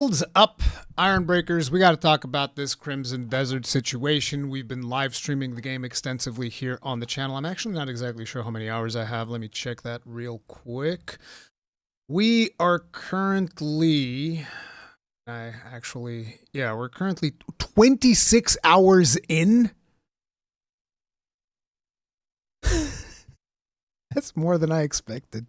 Holds up, Iron Breakers. We got to talk about this Crimson Desert situation. We've been live streaming the game extensively here on the channel. I'm actually not exactly sure how many hours I have. Let me check that real quick. We are currently, we're currently 26 hours in. That's more than I expected.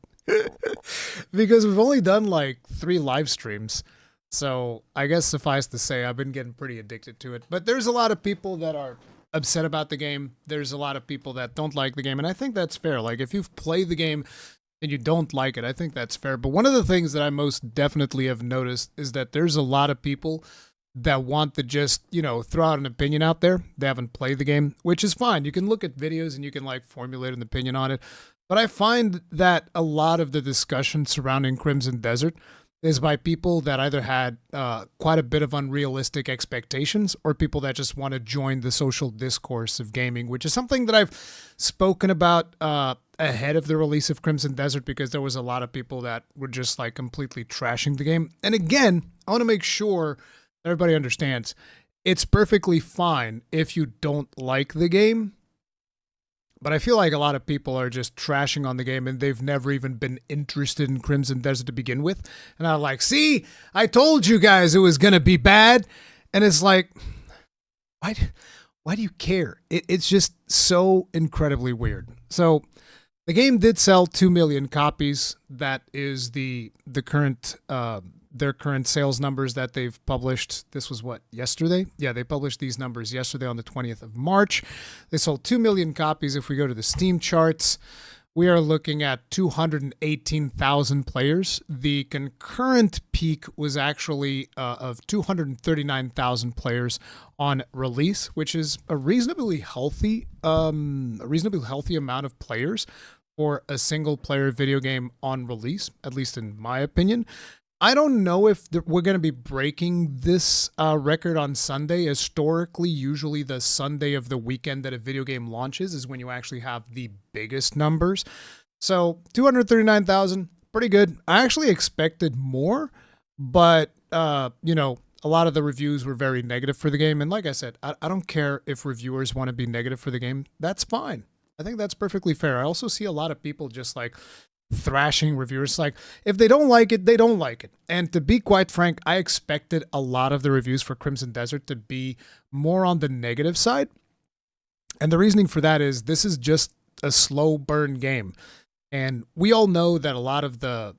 Because we've only done like 3 live streams. So I guess suffice to say, I've been getting pretty addicted to it. But there's a lot of people that are upset about the game. There's a lot of people that don't like the game. And I think that's fair. Like, if you've played the game and you don't like it, I think that's fair. But one of the things that I most definitely have noticed is that there's a lot of people that want to just, throw out an opinion out there. They haven't played the game, which is fine. You can look at videos and you can, formulate an opinion on it. But I find that a lot of the discussion surrounding Crimson Desert is by people that either had quite a bit of unrealistic expectations or people that just want to join the social discourse of gaming, which is something that I've spoken about ahead of the release of Crimson Desert, because there was a lot of people that were just completely trashing the game. And again, I want to make sure everybody understands it's perfectly fine if you don't like the game. But I feel like a lot of people are just trashing on the game and they've never even been interested in Crimson Desert to begin with. And I'm like, see, I told you guys it was going to be bad. And it's like, why do you care? It's just so incredibly weird. So the game did sell 2 million copies. That is the current their current sales numbers that they've published. This was what, yesterday? Yeah, they published these numbers yesterday on the 20th of March. They sold 2 million copies. If we go to the Steam charts, we are looking at 218,000 players. The concurrent peak was actually of 239,000 players on release, which is a reasonably healthy amount of players for a single player video game on release, at least in my opinion. I don't know if we're going to be breaking this record on Sunday. Historically, usually the Sunday of the weekend that a video game launches is when you actually have the biggest numbers. So 239,000, pretty good. I actually expected more, but, a lot of the reviews were very negative for the game. And like I said, I don't care if reviewers want to be negative for the game. That's fine. I think that's perfectly fair. I also see a lot of people just thrashing reviewers. If they don't like it, they don't like it. And to be quite frank, I expected a lot of the reviews for Crimson Desert to be more on the negative side. And the reasoning for that is this is just a slow burn game. And we all know that a lot of the,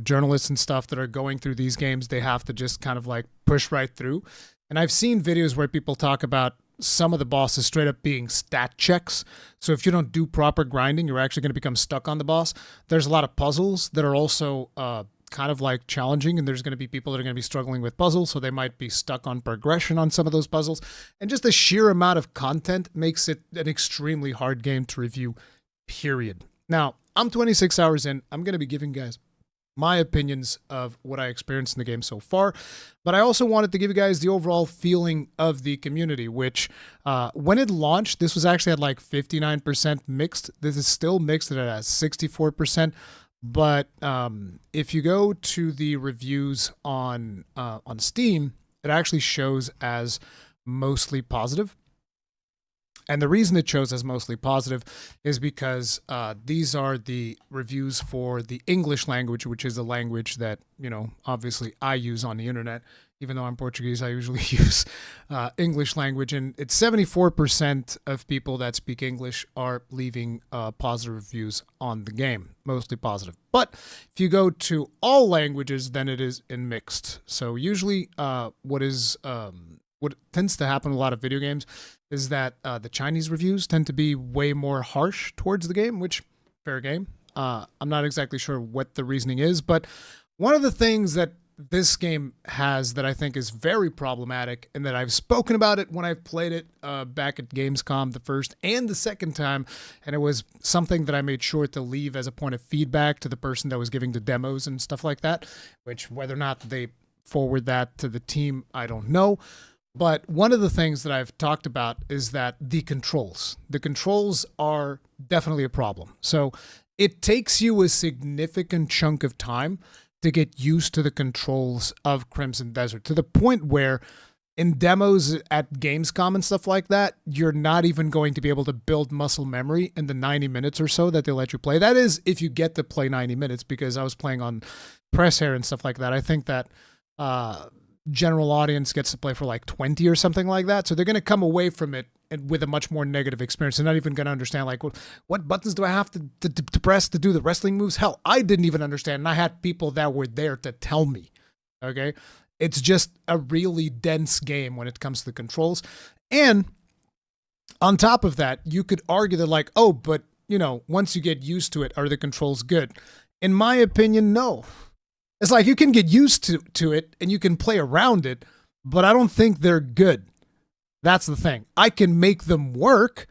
journalists and stuff that are going through these games, they have to just kind of push right through. And I've seen videos where people talk about some of the bosses straight up being stat checks. So if you don't do proper grinding, you're actually going to become stuck on the boss. There's a lot of puzzles that are also kind of challenging, and there's going to be people that are going to be struggling with puzzles, so they might be stuck on progression on some of those puzzles. And just the sheer amount of content makes it an extremely hard game to review, period. Now, I'm 26 hours in. I'm going to be giving guys my opinions of what I experienced in the game so far. But I also wanted to give you guys the overall feeling of the community, which when it launched, this was actually at 59% mixed. This is still mixed at 64%. But if you go to the reviews on Steam, it actually shows as mostly positive. And the reason it shows as mostly positive is because these are the reviews for the English language, which is the language that, obviously I use on the internet. Even though I'm Portuguese, I usually use English language. And it's 74% of people that speak English are leaving positive reviews on the game, mostly positive. But if you go to all languages, then it is in mixed. So usually what tends to happen in a lot of video games is that the Chinese reviews tend to be way more harsh towards the game, which, fair game. I'm not exactly sure what the reasoning is, but one of the things that this game has that I think is very problematic, and that I've spoken about it when I've played it back at Gamescom the first and the second time, and it was something that I made sure to leave as a point of feedback to the person that was giving the demos and stuff like that, which whether or not they forward that to the team, I don't know. But one of the things that I've talked about is that the controls are definitely a problem. So it takes you a significant chunk of time to to get used to the controls of Crimson Desert to the point where in demos at Gamescom and stuff like that, you're not even going to be able to build muscle memory in the 90 minutes or so that they let you play. That is if you get to play 90 minutes, because I was playing on press air and stuff like that. I think that general audience gets to play for like 20 or something like that. So they're going to come away from it with a much more negative experience. They're not even going to understand, like, what buttons do I have to press to do the wrestling moves? Hell, I didn't even understand. And I had people that were there to tell me. Okay. It's just a really dense game when it comes to the controls. And on top of that, you could argue that, like, oh, but, you know, once you get used to it, are the controls good? In my opinion, no. It's like you can get used to it and you can play around it, but I don't think they're good. That's the thing. I can make them work,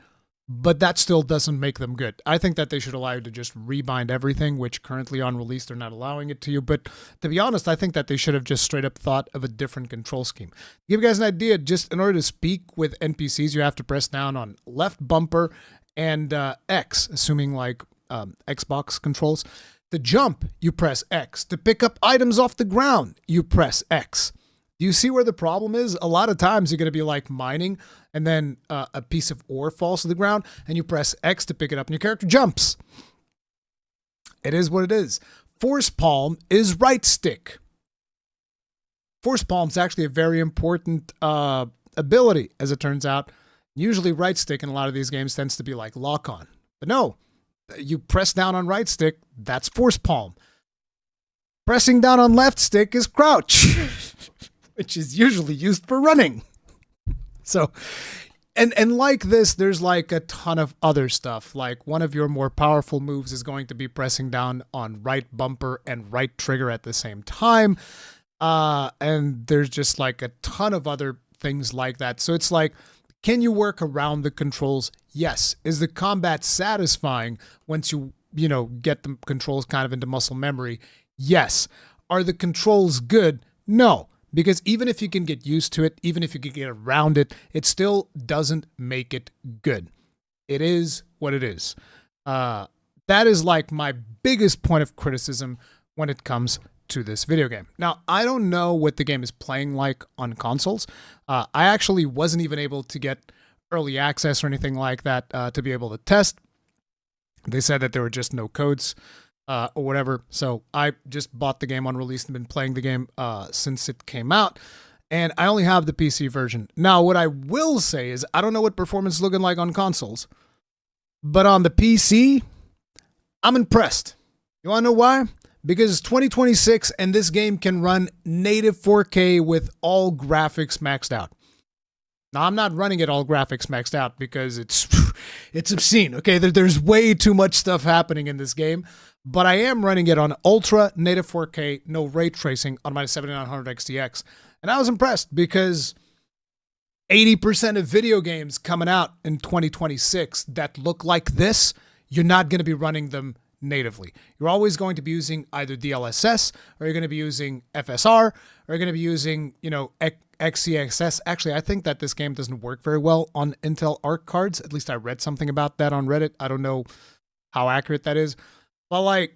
but that still doesn't make them good. I think that they should allow you to just rebind everything, which currently on release, they're not allowing it to you. But to be honest, I think that they should have just straight up thought of a different control scheme. To give you guys an idea, just in order to speak with NPCs, you have to press down on left bumper and X, assuming like Xbox controls. To jump, you press X. To pick up items off the ground, you press X. Do you see where the problem is? A lot of times you're going to be like mining and then a piece of ore falls to the ground and you press X to pick it up and your character jumps. It is what it is. Force palm is right stick. Force palm is actually a very important ability, as it turns out. Usually right stick in a lot of these games tends to be like lock on. But no, you press down on right stick, that's force palm. Pressing down on left stick is crouch. Which is usually used for running. So, and like this, there's like a ton of other stuff. Like one of your more powerful moves is going to be pressing down on right bumper and right trigger at the same time. And there's just like a ton of other things like that. So it's like, can you work around the controls? Yes. Is the combat satisfying once you get the controls kind of into muscle memory? Yes. Are the controls good? No. Because even if you can get used to it, even if you can get around it, it still doesn't make it good. It is what it is. That is like my biggest point of criticism when it comes to this video game. Now, I don't know what the game is playing like on consoles. I actually wasn't even able to get early access or anything like that to be able to test. They said that there were just no codes. Or whatever. So I just bought the game on release and been playing the game since it came out. And I only have the PC version. Now, what I will say is I don't know what performance is looking like on consoles. But on the PC, I'm impressed. You want to know why? Because it's 2026 and this game can run native 4K with all graphics maxed out. Now, I'm not running it all graphics maxed out because it's obscene. Okay, there's way too much stuff happening in this game. But I am running it on ultra native 4K, no ray tracing on my 7900 XTX. And I was impressed because 80% of video games coming out in 2026 that look like this, you're not going to be running them natively. You're always going to be using either DLSS, or you're going to be using FSR, or you're going to be using, XeXS. Actually, I think that this game doesn't work very well on Intel Arc cards. At least I read something about that on Reddit. I don't know how accurate that is. But like,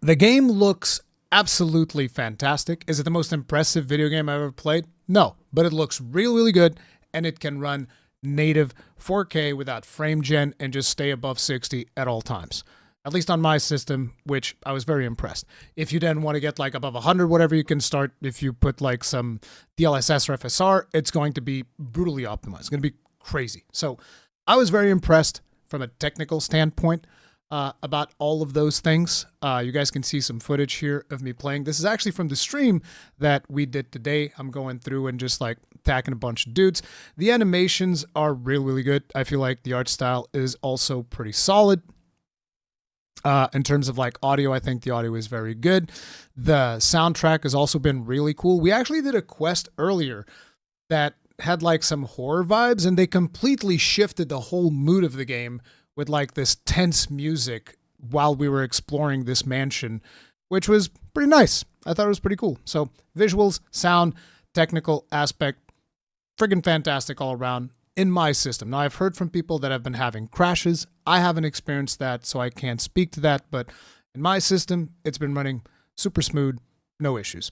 the game looks absolutely fantastic. Is it the most impressive video game I've ever played? No, but it looks really, really good, and it can run native 4K without frame gen and just stay above 60 at all times. At least on my system, which I was very impressed. If you then want to get like above 100, whatever, you can start. If you put like some DLSS or FSR, it's going to be brutally optimized. It's going to be crazy. So I was very impressed from a technical standpoint. About all of those things. You guys can see some footage here of me playing. This is actually from the stream that we did today. I'm going through and just like attacking a bunch of dudes. The animations are really, really good. I feel like the art style is also pretty solid. In terms of like audio, I think the audio is very good. The soundtrack has also been really cool. We actually did a quest earlier that had like some horror vibes, and they completely shifted the whole mood of the game with like this tense music while we were exploring this mansion, which was pretty nice. I thought it was pretty cool. So visuals, sound, technical aspect, friggin' fantastic all around in my system. Now, I've heard from people that have been having crashes. I haven't experienced that, so I can't speak to that. But in my system, it's been running super smooth, no issues.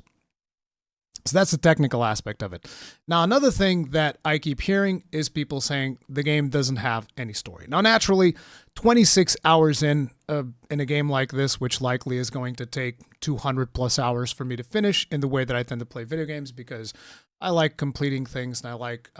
So that's the technical aspect of it. Now, another thing that I keep hearing is people saying the game doesn't have any story. Now, naturally, 26 hours in a game like this, which likely is going to take 200 plus hours for me to finish in the way that I tend to play video games, because I like completing things and I like,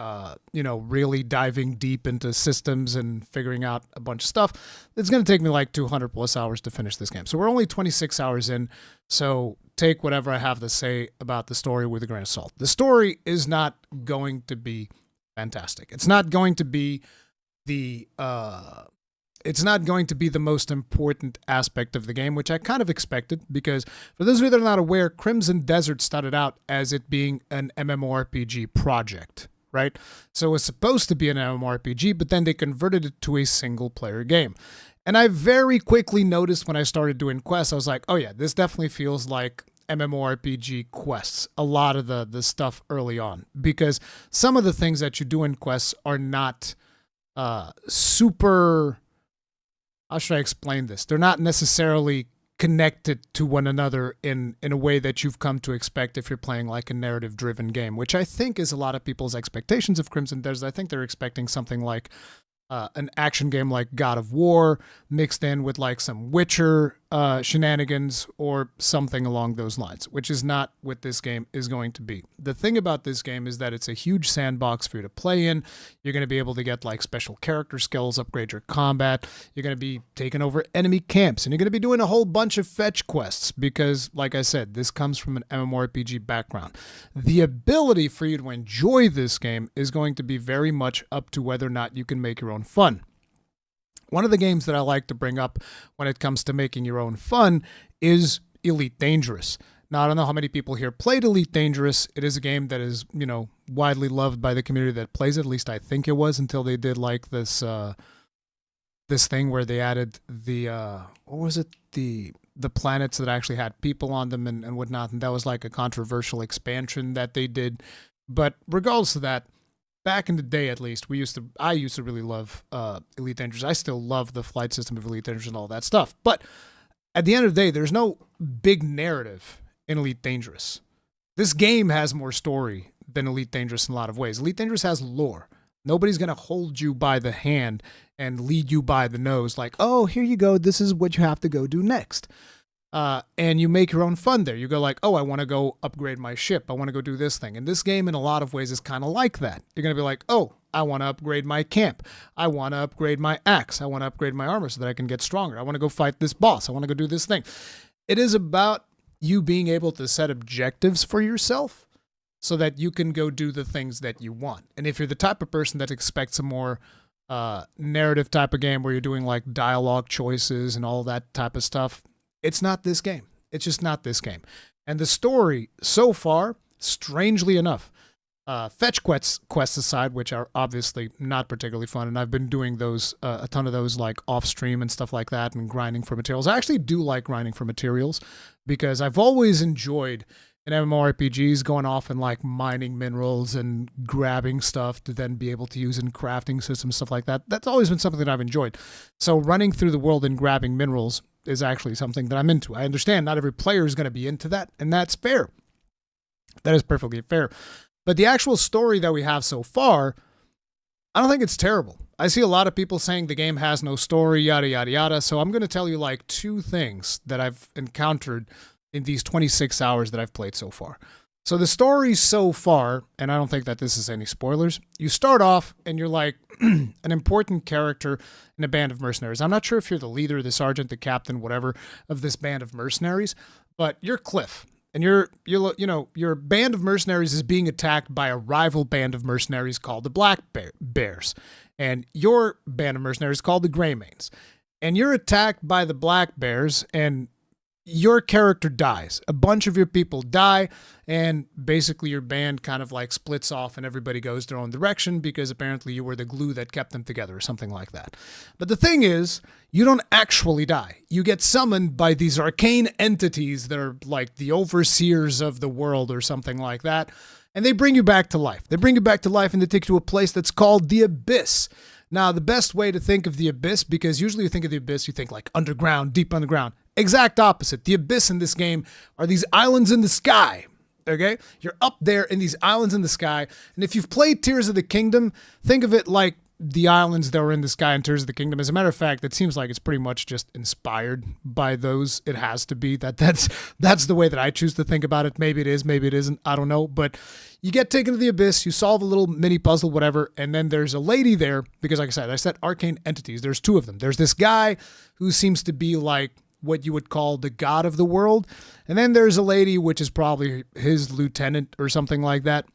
really diving deep into systems and figuring out a bunch of stuff. It's going to take me like 200 plus hours to finish this game. So we're only 26 hours in. So take whatever I have to say about the story with a grain of salt. The story is not going to be fantastic. It's not going to be the most important aspect of the game, which I kind of expected, because for those of you that are not aware, Crimson Desert started out as it being an MMORPG project, right? So it was supposed to be an MMORPG, but then they converted it to a single-player game. And I very quickly noticed when I started doing quests, I was like, oh yeah, this definitely feels like MMORPG quests, a lot of the stuff early on, because some of the things that you do in quests are not super... How should I explain this? They're not necessarily connected to one another in a way that you've come to expect if you're playing like a narrative-driven game, which I think is a lot of people's expectations of Crimson Desert. I think they're expecting something like an action game like God of War mixed in with like some Witcher shenanigans or something along those lines, which is not what this game is going to be. The thing about this game is that it's a huge sandbox for you to play in. You're going to be able to get like special character skills, upgrade your combat. You're going to be taking over enemy camps, and you're going to be doing a whole bunch of fetch quests because, like I said, this comes from an MMORPG background. The ability for you to enjoy this game is going to be very much up to whether or not you can make your own fun. One of the games that I like to bring up when it comes to making your own fun is Elite Dangerous. Now, I don't know how many people here played Elite Dangerous. It is a game that is, widely loved by the community that plays it. At least I think it was, until they did like this thing where they added the the planets that actually had people on them and whatnot. And that was like a controversial expansion that they did. But regardless of that, back in the day, at least, I used to really love Elite Dangerous. I still love the flight system of Elite Dangerous and all that stuff. But at the end of the day, there's no big narrative in Elite Dangerous. This game has more story than Elite Dangerous in a lot of ways. Elite Dangerous has lore. Nobody's going to hold you by the hand and lead you by the nose like, oh, here you go. This is what you have to go do next. And you make your own fun there. You go like, oh, I want to go upgrade my ship. I want to go do this thing. And this game, in a lot of ways, is kind of like that. You're going to be like, oh, I want to upgrade my camp. I want to upgrade my axe. I want to upgrade my armor so that I can get stronger. I want to go fight this boss. I want to go do this thing. It is about you being able to set objectives for yourself so that you can go do the things that you want. And if you're the type of person that expects a more narrative type of game where you're doing like dialogue choices and all that type of stuff, it's not this game. It's just not this game. And the story so far, strangely enough, fetch quests aside, which are obviously not particularly fun, and I've been doing those, a ton of those like off stream and stuff like that, and grinding for materials. I actually do like grinding for materials because I've always enjoyed in MMORPGs going off and like mining minerals and grabbing stuff to then be able to use in crafting systems, stuff like that. That's always been something that I've enjoyed. So running through the world and grabbing minerals is actually something that I'm into. I understand not every player is going to be into that, and that's fair. That is perfectly fair. But the actual story that we have so far, I don't think it's terrible. I see a lot of people saying the game has no story, yada, yada, yada. So I'm going to tell you like two things that I've encountered in these 26 hours that I've played so far. So the story so far, and I don't think that this is any spoilers, you start off and you're like an important character in a band of mercenaries. I'm not sure if you're the leader, the sergeant, the captain, whatever, of this band of mercenaries, but you're Kliff. And your band of mercenaries is being attacked by a rival band of mercenaries called the Black Bears. And your band of mercenaries is called the Greymanes. And you're attacked by the Black Bears, and your character dies. A bunch of your people die, and basically your band kind of like splits off and everybody goes their own direction because apparently you were the glue that kept them together or something like that. But the thing is, you don't actually die. You get summoned by these arcane entities that are like the overseers of the world or something like that, and they bring you back to life. They bring you back to life and they take you to a place that's called the Abyss. Now, the best way to think of the Abyss, because usually you think of the Abyss, you think like underground, deep underground. exact opposite. The abyss in this game are these islands in the sky. Okay? You're up there in these islands in the sky. And if you've played Tears of the Kingdom, think of it like the islands that were in the sky in Tears of the Kingdom. As a matter of fact, it seems like it's pretty much just inspired by those. It has to be. That's the way that I choose to think about it. Maybe it is, maybe it isn't. I don't know. But you get taken to the abyss, you solve a little mini puzzle, whatever, and then there's a lady there, because like I said arcane entities. There's two of them. There's this guy who seems to be like what you would call the god of the world. And then there's a lady, which is probably his lieutenant or something like that.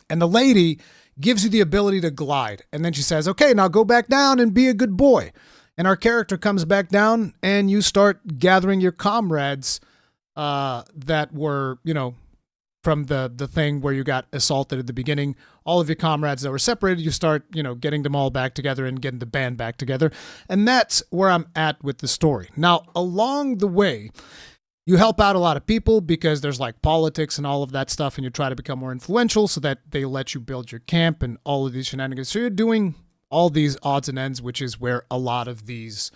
And the lady gives you the ability to glide. And then she says, okay, now go back down and be a good boy. And our character comes back down and you start gathering your comrades that were, from the thing where you got assaulted at the beginning. All of your comrades that were separated, you start, getting them all back together and getting the band back together. And that's where I'm at with the story. Now, along the way, you help out a lot of people because there's like politics and all of that stuff, and you try to become more influential so that they let you build your camp and all of these shenanigans. So you're doing all these odds and ends, which is where a lot of these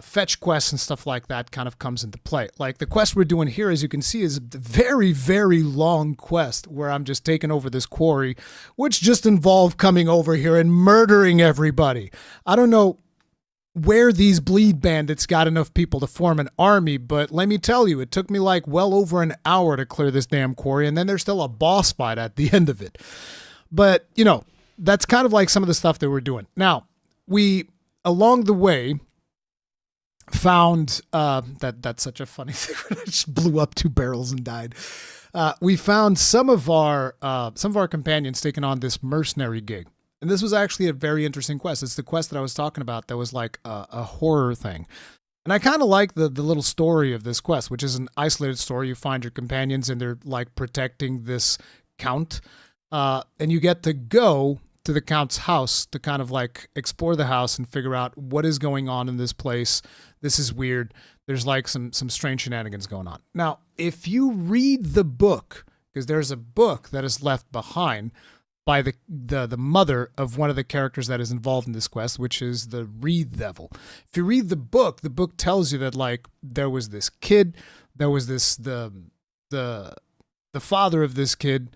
fetch quests and stuff like that kind of comes into play. Like the quest we're doing here, as you can see, is a very, very long quest where I'm just taking over this quarry, which just involved coming over here and murdering everybody. I don't know where these bleed bandits got enough people to form an army, but let me tell you, it took me like well over an hour to clear this damn quarry, and then there's still a boss fight at the end of it. But, that's kind of like some of the stuff that we're doing. Now, we, along the way, found, that's such a funny thing, I just blew up 2 barrels and died. We found some of our companions taking on this mercenary gig. And this was actually a very interesting quest. It's the quest that I was talking about that was like a horror thing. And I kind of like the little story of this quest, which is an isolated story. You find your companions and they're like protecting this count. And you get to go to the count's house to kind of like explore the house and figure out what is going on in this place. This is weird. There's like some strange shenanigans going on. Now, if you read the book, because there's a book that is left behind by the mother of one of the characters that is involved in this quest, which is the Reed Devil. If you read the book tells you that like there was this kid, there was this the father of this kid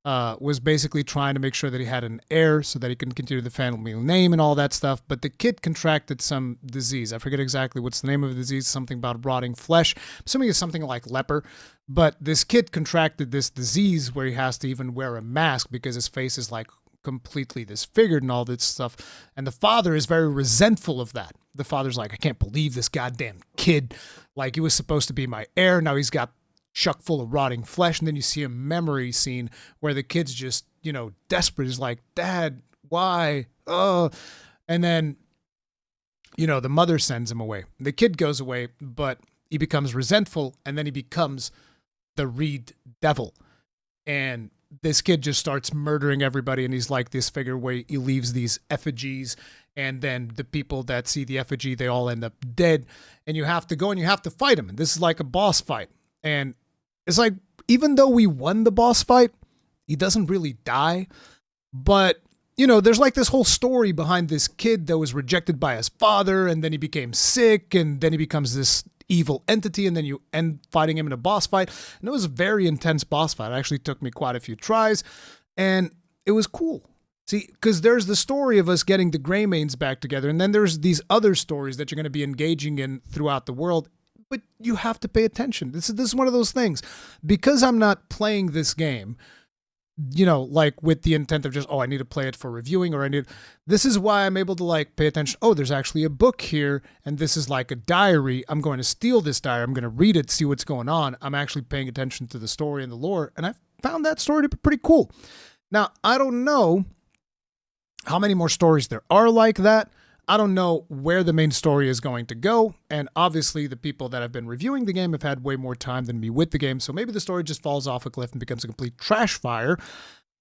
was basically trying to make sure that he had an heir so that he can continue the family name and all that stuff. But the kid contracted some disease. I forget exactly what's the name of the disease, something about rotting flesh. I'm assuming it's something like leper. But this kid contracted this disease where he has to even wear a mask because his face is like completely disfigured and all this stuff. And the father is very resentful of that. The father's like, I can't believe this goddamn kid. Like, he was supposed to be my heir. Now he's got chuck full of rotting flesh. And then you see a memory scene where the kid's just, desperate. He's like, Dad, why? Oh. And then, the mother sends him away. The kid goes away, but he becomes resentful, and then he becomes the Reed Devil. And this kid just starts murdering everybody, and he's like this figure where he leaves these effigies, and then the people that see the effigy, they all end up dead, and you have to go and you have to fight him. And this is like a boss fight. And it's like, even though we won the boss fight, he doesn't really die. But, there's like this whole story behind this kid that was rejected by his father, and then he became sick, and then he becomes this evil entity, and then you end fighting him in a boss fight. And it was a very intense boss fight. It actually took me quite a few tries, and it was cool. See, because there's the story of us getting the Greymanes back together, and then there's these other stories that you're going to be engaging in throughout the world, but you have to pay attention. This is one of those things. Because I'm not playing this game, like with the intent of just, I need to play it for reviewing, or this is why I'm able to like pay attention. Oh, there's actually a book here, and this is like a diary. I'm going to steal this diary. I'm going to read it, see what's going on. I'm actually paying attention to the story and the lore, and I found that story to be pretty cool. Now, I don't know how many more stories there are like that. I don't know where the main story is going to go, and obviously the people that have been reviewing the game have had way more time than me with the game, so maybe the story just falls off a cliff and becomes a complete trash fire.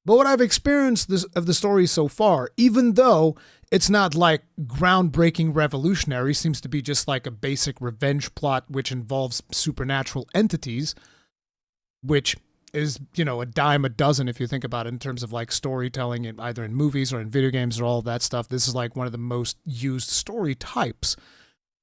But what I've experienced of the story so far, even though it's not like groundbreaking revolutionary, seems to be just like a basic revenge plot which involves supernatural entities, which is, a dime a dozen if you think about it in terms of like storytelling, either in movies or in video games or all of that stuff. This is like one of the most used story types.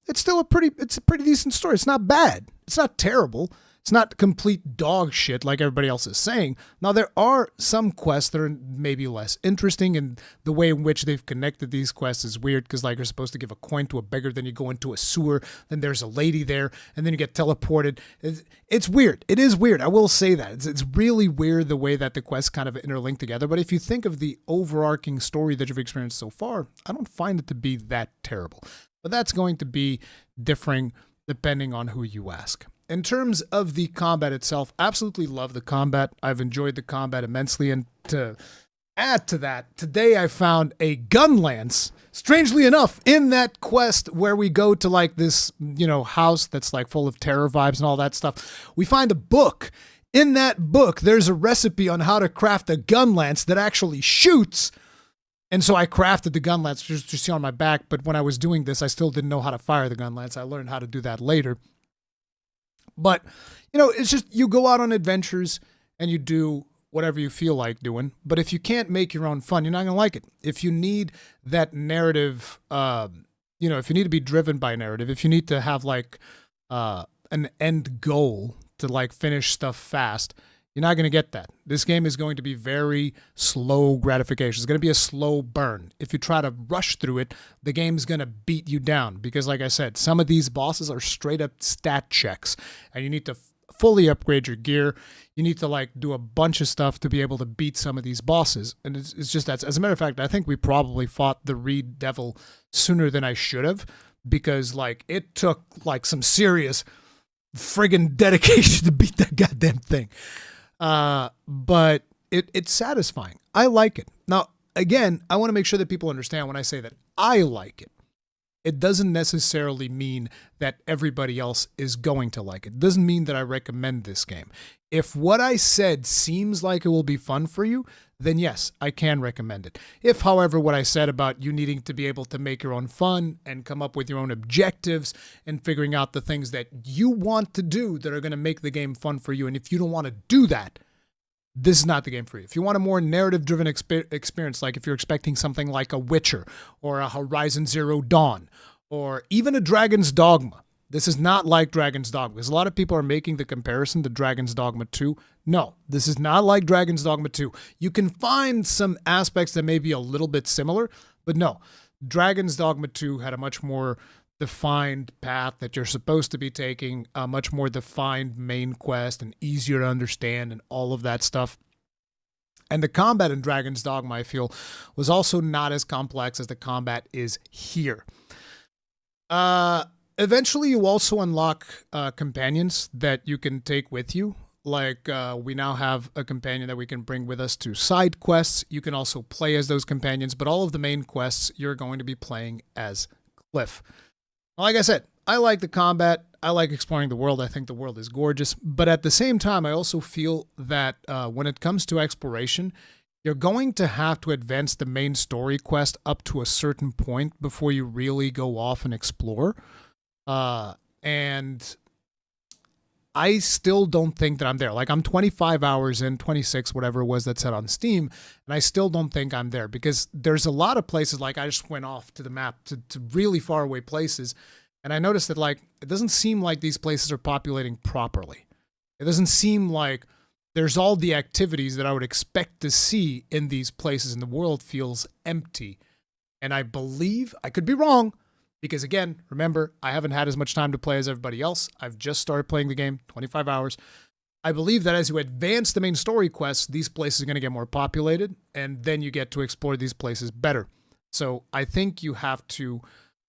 it's still it's a pretty decent story. It's not bad. It's not terrible. It's not complete dog shit like everybody else is saying. Now, there are some quests that are maybe less interesting, and the way in which they've connected these quests is weird because, like, you're supposed to give a coin to a beggar, then you go into a sewer, then there's a lady there, and then you get teleported. It's weird. It is weird. I will say that. It's really weird the way that the quests kind of interlink together, but if you think of the overarching story that you've experienced so far, I don't find it to be that terrible. But that's going to be differing depending on who you ask. In terms of the combat itself, absolutely love the combat. I've enjoyed the combat immensely. And to add to that, today I found a gun lance, strangely enough, in that quest where we go to like this, house that's like full of terror vibes and all that stuff. We find a book. In that book, there's a recipe on how to craft a gun lance that actually shoots. And so I crafted the gun lance just to see on my back. But when I was doing this, I still didn't know how to fire the gun lance. I learned how to do that later. But, it's just you go out on adventures and you do whatever you feel like doing. But if you can't make your own fun, you're not going to like it. If you need that narrative, if you need to be driven by narrative, if you need to have like an end goal to like finish stuff fast, you're not going to get that. This game is going to be very slow gratification. It's going to be a slow burn. If you try to rush through it, the game's going to beat you down because, like I said, some of these bosses are straight up stat checks, and you need to fully upgrade your gear. You need to like do a bunch of stuff to be able to beat some of these bosses. And it's just that. As a matter of fact, I think we probably fought the Reed Devil sooner than I should have because like it took like some serious friggin' dedication to beat that goddamn thing. But it's satisfying. I like it. Now, again, I want to make sure that people understand when I say that I like it. It doesn't necessarily mean that everybody else is going to like it. It doesn't mean that I recommend this game. If what I said seems like it will be fun for you, then yes, I can recommend it. If, however, what I said about you needing to be able to make your own fun and come up with your own objectives and figuring out the things that you want to do that are going to make the game fun for you, and if you don't want to do that, this is not the game for you. If you want a more narrative-driven experience, like if you're expecting something like a Witcher or a Horizon Zero Dawn or even a Dragon's Dogma, this is not like Dragon's Dogma. Because a lot of people are making the comparison to Dragon's Dogma 2. No, this is not like Dragon's Dogma 2. You can find some aspects that may be a little bit similar, but no. Dragon's Dogma 2 had a much more defined path that you're supposed to be taking, a much more defined main quest and easier to understand and all of that stuff. And the combat in Dragon's Dogma, I feel, was also not as complex as the combat is here. Eventually, you also unlock companions that you can take with you. Like, we now have a companion that we can bring with us to side quests. You can also play as those companions, but all of the main quests, you're going to be playing as Kliff. Like I said, I like the combat. I like exploring the world. I think the world is gorgeous. But at the same time, I also feel that when it comes to exploration, you're going to have to advance the main story quest up to a certain point before you really go off and explore. And I still don't think that I'm there. Like, I'm 25 hours in, 26, whatever it was that said on Steam, and I still don't think I'm there because there's a lot of places, like I just went off to the map to really far away places, and I noticed that, like, it doesn't seem like these places are populating properly. It doesn't seem like there's all the activities that I would expect to see in these places, and the world feels empty. And I believe, I could be wrong, because again, remember, I haven't had as much time to play as everybody else. I've just started playing the game, 25 hours. I believe that as you advance the main story quests, these places are going to get more populated, and then you get to explore these places better. So I think you have to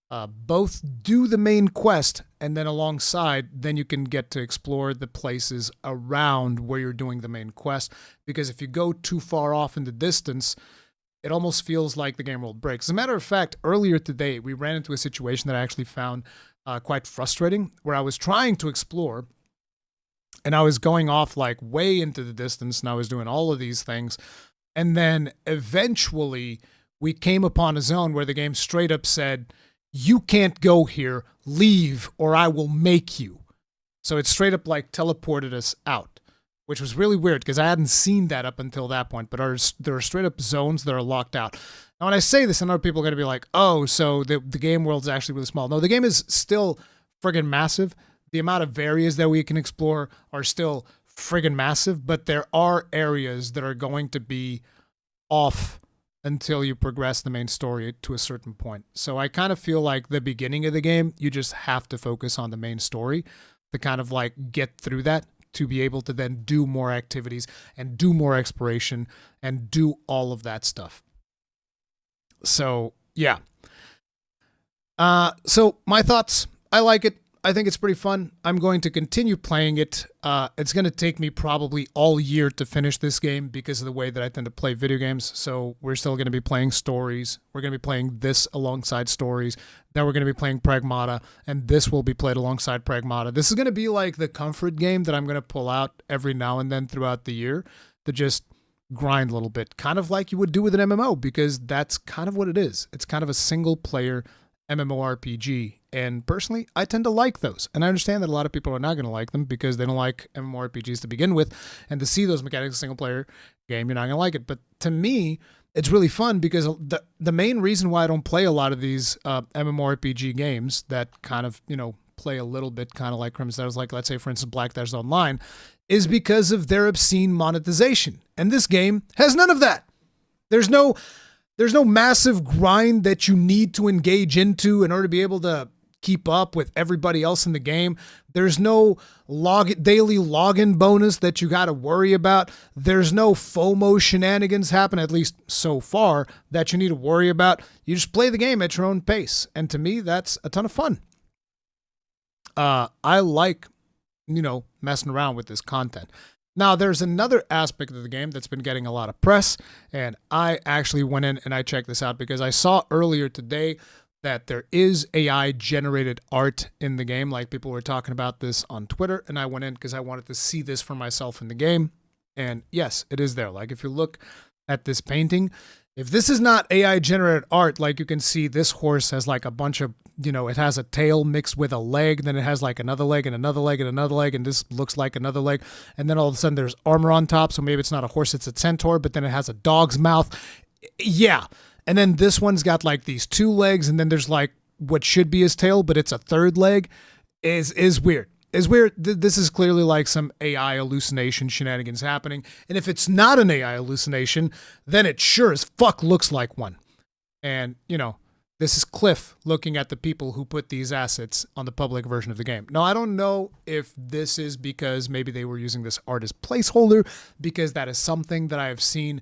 both do the main quest, and then alongside, then you can get to explore the places around where you're doing the main quest. Because if you go too far off in the distance, it almost feels like the game will break. As a matter of fact, earlier today, we ran into a situation that I actually found quite frustrating, where I was trying to explore, and I was going off like way into the distance, and I was doing all of these things. And then eventually, we came upon a zone where the game straight up said, "You can't go here, leave, or I will make you." So it straight up like teleported us out. which was really weird because I hadn't seen that up until that point. But there are straight up zones that are locked out. Now, when I say this, I know people are going to be like, oh, so the game world's actually really small. No, the game is still friggin' massive. The amount of areas that we can explore are still friggin' massive, but there are areas that are going to be off until you progress the main story to a certain point. So I kind of feel like the beginning of the game, you just have to focus on the main story to kind of like get through that, to be able to then do more activities and do more exploration and do all of that stuff. So, yeah. So my thoughts, I like it. I think it's pretty fun. I'm going to continue playing it. It's going to take me probably all year to finish this game because of the way that I tend to play video games. So we're still going to be playing stories. We're going to be playing this alongside stories. Then we're going to be playing Pragmata, and this will be played alongside Pragmata. This is going to be like the comfort game that I'm going to pull out every now and then throughout the year to just grind a little bit, kind of like you would do with an MMO, because that's kind of what it is. It's kind of a single-player MMORPG, and personally, I tend to like those. And I understand that a lot of people are not going to like them because they don't like MMORPGs to begin with, and to see those mechanics in a single-player game, you're not going to like it. But to me, it's really fun because the main reason why I don't play a lot of these MMORPG games that kind of, play a little bit kind of like Crimson Shadows, like let's say, for instance, Black Desert Online, is because of their obscene monetization. And this game has none of that. There's no massive grind that you need to engage into in order to be able to keep up with everybody else in the game. There's no daily login bonus that you got to worry about. There's no FOMO shenanigans happen, at least so far, that you need to worry about. You just play the game at your own pace. And to me, that's a ton of fun. I like, messing around with this content. Now, there's another aspect of the game that's been getting a lot of press, and I actually went in and I checked this out because I saw earlier today that there is AI-generated art in the game. Like, people were talking about this on Twitter, and I went in because I wanted to see this for myself in the game. And yes, it is there. Like, if you look at this painting, if this is not AI-generated art, like you can see this horse has like a bunch of, it has a tail mixed with a leg, then it has like another leg and another leg and another leg, and this looks like another leg. And then all of a sudden there's armor on top, so maybe it's not a horse, it's a centaur, but then it has a dog's mouth. Yeah. And then this one's got like these two legs, and then there's like what should be his tail, but it's a third leg. Is weird. Is weird. This is clearly like some AI hallucination shenanigans happening. And if it's not an AI hallucination, then it sure as fuck looks like one. And, this is Kliff looking at the people who put these assets on the public version of the game. Now, I don't know if this is because maybe they were using this art as placeholder, because that is something that I have seen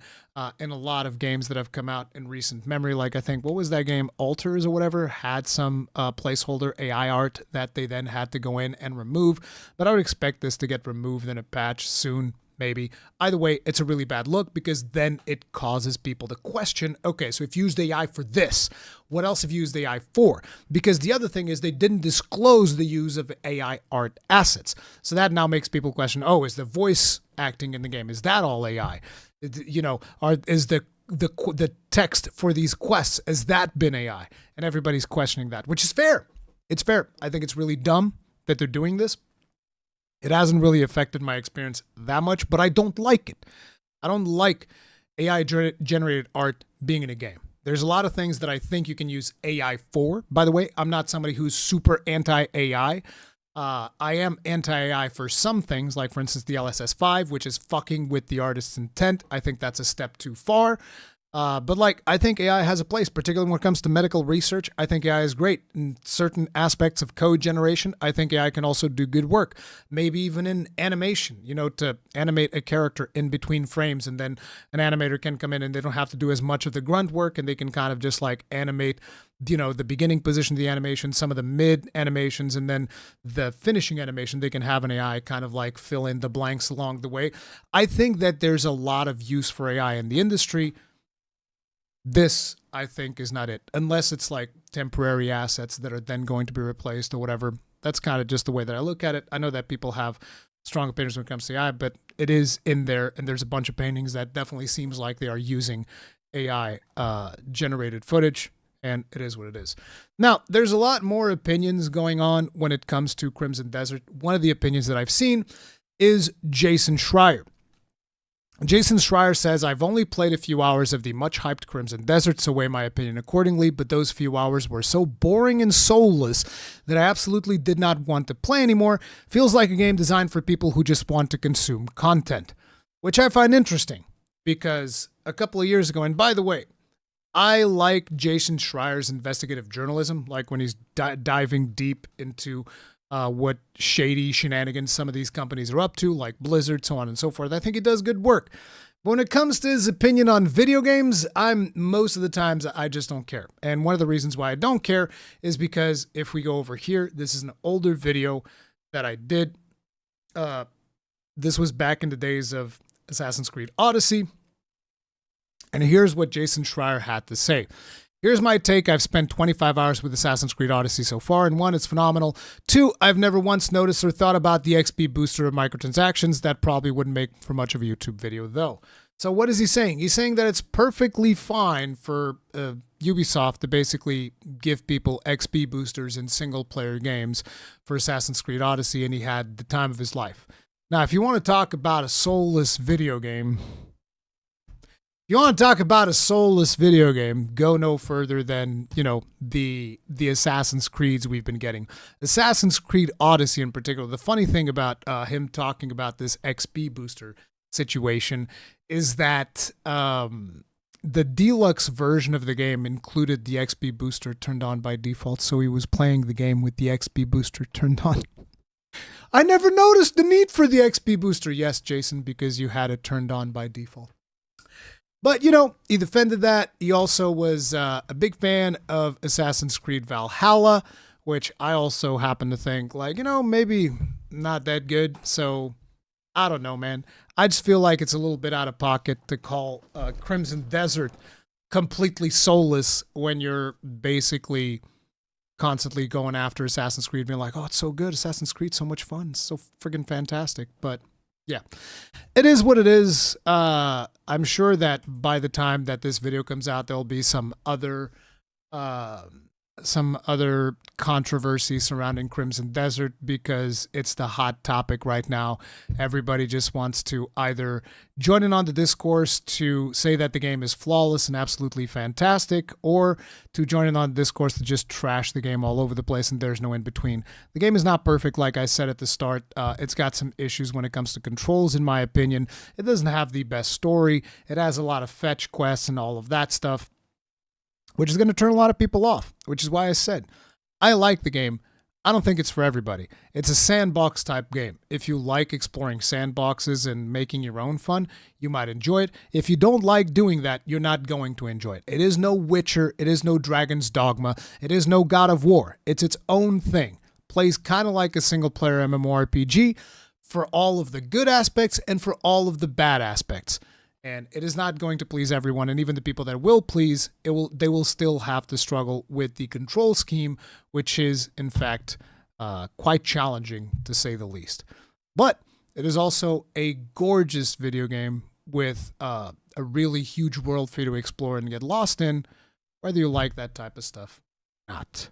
in a lot of games that have come out in recent memory. Like, I think, what was that game? Alters or whatever had some placeholder AI art that they then had to go in and remove. But I would expect this to get removed in a patch soon. Maybe. Either way, it's a really bad look because then it causes people to question, okay, so if you used AI for this, what else have you used AI for? Because the other thing is they didn't disclose the use of AI art assets. So that now makes people question, oh, is the voice acting in the game, is that all AI? Is the text for these quests, has that been AI? And everybody's questioning that, which is fair. It's fair. I think it's really dumb that they're doing this. It hasn't really affected my experience that much, but I don't like it. I don't like AI-generated art being in a game. There's a lot of things that I think you can use AI for. By the way, I'm not somebody who's super anti-AI. I am anti-AI for some things, like, for instance, the LSS5, which is fucking with the artist's intent. I think that's a step too far. But I think AI has a place, particularly when it comes to medical research. I think AI is great in certain aspects of code generation. I think AI can also do good work, maybe even in animation, to animate a character in between frames, and then an animator can come in and they don't have to do as much of the grunt work, and they can kind of just like animate, the beginning position of the animation, some of the mid animations, and then the finishing animation. They can have an AI kind of like fill in the blanks along the way. I think that there's a lot of use for AI in the industry. This, I think, is not it, unless it's like temporary assets that are then going to be replaced or whatever. That's kind of just the way that I look at it. I know that people have strong opinions when it comes to AI, but it is in there, and there's a bunch of paintings that definitely seems like they are using AI generated footage, and it is what it is. Now, there's a lot more opinions going on when it comes to Crimson Desert. One of the opinions that I've seen is Jason Schreier. Jason Schreier says, I've only played a few hours of the much-hyped Crimson Desert, so weigh my opinion accordingly, but those few hours were so boring and soulless that I absolutely did not want to play anymore. Feels like a game designed for people who just want to consume content, which I find interesting, because a couple of years ago, and by the way, I like Jason Schreier's investigative journalism, like when he's diving deep into what shady shenanigans some of these companies are up to, like Blizzard, so on and so forth. I think he does good work. But when it comes to his opinion on video games, most of the times I just don't care. And one of the reasons why I don't care is because if we go over here, this is an older video that I did. This was back in the days of Assassin's Creed Odyssey. And here's what Jason Schreier had to say. Here's my take. I've spent 25 hours with Assassin's Creed Odyssey so far, and 1, it's phenomenal. 2, I've never once noticed or thought about the XP booster of microtransactions. That probably wouldn't make for much of a YouTube video, though. So what is he saying? He's saying that it's perfectly fine for Ubisoft to basically give people XP boosters in single-player games for Assassin's Creed Odyssey, and he had the time of his life. Now, if you want to talk about a soulless video game... go no further than, the Assassin's Creeds we've been getting. Assassin's Creed Odyssey in particular, the funny thing about him talking about this XP booster situation is that the deluxe version of the game included the XP booster turned on by default, so he was playing the game with the XP booster turned on. I never noticed the need for the XP booster. Yes, Jason, because you had it turned on by default. But, he defended that. He also was a big fan of Assassin's Creed Valhalla, which I also happen to think, maybe not that good. So, I don't know, man. I just feel like it's a little bit out of pocket to call Crimson Desert completely soulless when you're basically constantly going after Assassin's Creed, being like, oh, it's so good. Assassin's Creed, so much fun. It's so friggin' fantastic. But... yeah, it is what it is. I'm sure that by the time that this video comes out, there'll be some other controversy surrounding Crimson Desert because it's the hot topic right now. Everybody just wants to either join in on the discourse to say that the game is flawless and absolutely fantastic, or to join in on the discourse to just trash the game all over the place, and there's no in between. The game is not perfect, like I said at the start. It's got some issues when it comes to controls, in my opinion. It doesn't have the best story. It has a lot of fetch quests and all of that stuff, which is going to turn a lot of people off, which is why I said, I like the game. I don't think it's for everybody. It's a sandbox type game. If you like exploring sandboxes and making your own fun, you might enjoy it. If you don't like doing that, you're not going to enjoy it. It is no Witcher. It is no Dragon's Dogma. It is no God of War. It's its own thing. Plays kind of like a single player MMORPG for all of the good aspects and for all of the bad aspects. And it is not going to please everyone, and even the people that will please, they will still have to struggle with the control scheme, which is, in fact, quite challenging, to say the least. But it is also a gorgeous video game with a really huge world for you to explore and get lost in, whether you like that type of stuff or not.